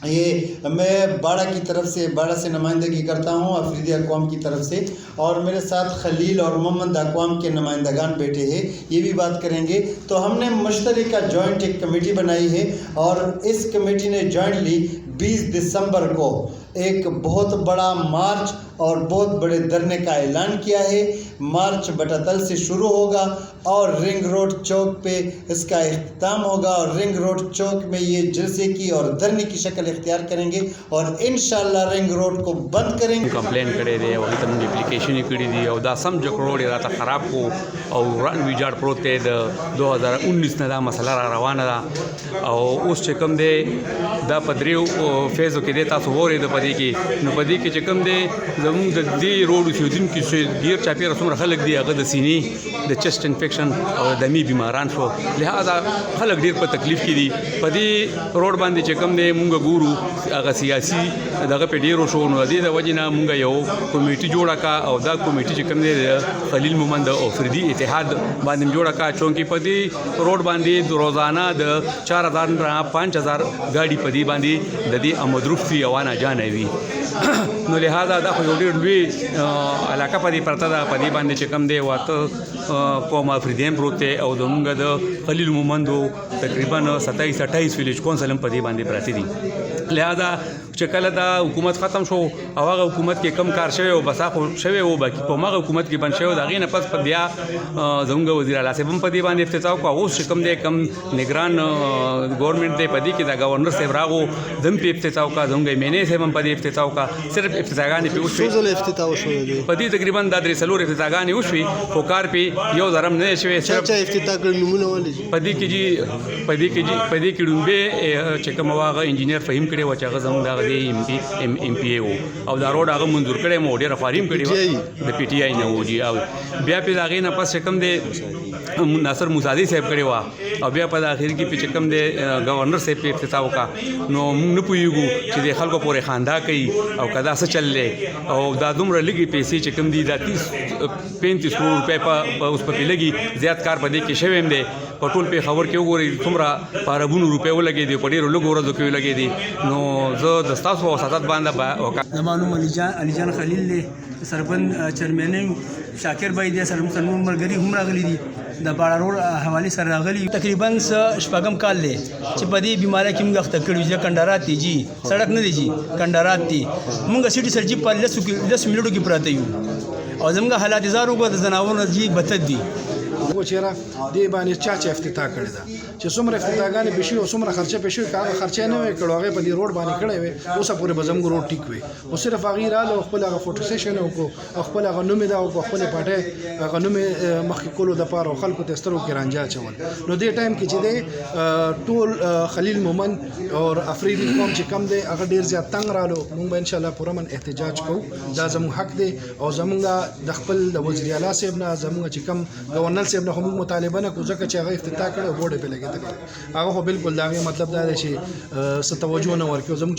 ये मैं बाड़ा की तरफ से, बाड़ा से नुमाइंदगी करता हूँ अफरीदी अक़वाम की तरफ से, और मेरे साथ खलील और मोहम्मद अक़वाम के नुमाइंदगान बैठे हैं, ये भी बात करेंगे। तो हमने मुश्तरका जॉइंट एक कमेटी बनाई है और इस कमेटी ने जॉइंटली 20 दिसंबर को एक बहुत बड़ा मार्च और बहुत बड़े धरने का ऐलान किया है। मार्च बटातल से शुरू होगा और रिंग रोड चौक पे इसका इख्तिताम होगा और रिंग रोड चौक में ये जलसे की और धरने की शक्ल इख्तियार करेंगे और इंशाल्लाह रिंग रोड को बंद करेंगे। कंप्लेन करे दे वही तम एप्लीकेशन करी दी और दा सम जो रोड रात ख़राब को और रन विजाड़ प्रोते 2019 ना मसला रवाना दा और उस चकम दे दा पदरी फेज के देता सोरे द पदी की न पदी के चकम दे जमूं दी रोड सुदिन की से गिर चापी रसम खलक दी अगर द सीनी द चेस्ट इन्फेक्शन और दमी बीमारान शो लिहाजा खलक देर पर तकलीफ की दी पदी रोड बांधे चकम दे मुंगा गुरु अगर सियासी दगा पे डेरो शो न दी द वजना मुंगा यो कमेटी जोड़ा का और दा कमेटी चकम दे खलील मोहम्मद और फरीदी इतिहाद बांधे जोड़ा का चौंकी पदी रोड बांधे रोजाना द 4000 5000 गाड़ी पदी बांधे ददी अमदरूफ थी अवाना जाने भी नो लिहाजा दा लुई इलाका पदी पड़ता था पदी बांधे चकम दे वात कौम अफरीदीन प्रोते और दमुंगा द खलील मोहम्मद तकरीबन 27-28 विलेज कौंसल पदी बांधे प्रति दी लिहाजा चकल दा हुकूमत ख़त्म शो और हुकूमत के कम कार शवे बसा शवे वो बाकी पोमा हुकूमत की बन शवे दागी न पस बिया जमुंगा वज़ीर आला से बम पदी बांधे इफ्तिताह को उस कम दे कम निगरान गवर्नमेंट दे पदी की दा गवर्नर से रागो दम पे इफ्तिताह का जमुंगा मैंने से बम पदी इफ्तिताह का सिर्फ इफ्तितागानी पे उस पदी तकरीबन दादरी सलूर इफ्तितागानी उस होकार पे यो धर्म ने शवे पदी की जी पदी की डूबे चकमवागा इंजीनियर फहीम करे वचा जमुंगा MPA او دا روड هغه منظور کړي مو ډیره فاریم کړي د PTI نه وږي او بیا په داغې نه پس کم دی ناصر موسادی صاحب کړي وا او بیا په اخر کې په کم دی گورنر صاحب په افتتاح وکا نو موږ نه پویګو چې د خلکو پورې خاندا کوي او کدا څه چللې او دا دومره لګي پیسې چې کم دی دا 35 کروڑ روپے په اوس په لګي زیات کار پدې کې شویم دی په ټول په خبر کې وګوري څومره پاربونو روپے ولګي دی په ډیرو لګو ورځو کې ولګي دی نو زه د تاسو وساتت باندې زمانو علی جان خلیل له سربند چیرمن شاکر بھائی دې سره مسلمان مرګري هم راغلي دي د باړه روډ حواله سره راغلي تقریبا شپږم کال له چې په دې بیماری کې موږ اخته کړو چې کندارات دي جی سړک نه دي جی کندارات دي موږ سټي سرجی په 10 منټو کې پراته یو او زموږ حالات زارو کو د زناورو جی بتد دي वो चेहरा दे बानी चाचा इफ्तिताह कړی دا چې څومره افتتاحګانې بشي او څومره خرچه بشي کاغه خرچه نه وي کړو هغه په دې روډ باندې کړی وي اوس پورې بزمګ روډ ټیک وي او صرف هغه رااله خپل هغه فوټو سیشن او خپل هغه نوم دا او خپل پټه هغه نوم مخکې کولو د پاره خلکو ته سترو کې رانجا چول نو دې ټایم کې چې دی ټول خلیل مومن او افریدی قوم چې کم دی هغه ډیر زیات تنگ رالو موږ به ان شاء الله پرمن احتجاج کوو دا زموږ حق دی او زموږ د خپل د وزیر اعلی صاحب نه زموږ چې کم گورنر صاحب نه هم مطالبه نه کو ځکه چې هغه افتتاح کړو بورډ په لګیدل هغه خو بالکل دا مطلب دا دی چې ست توجه نه ورکړو زموږ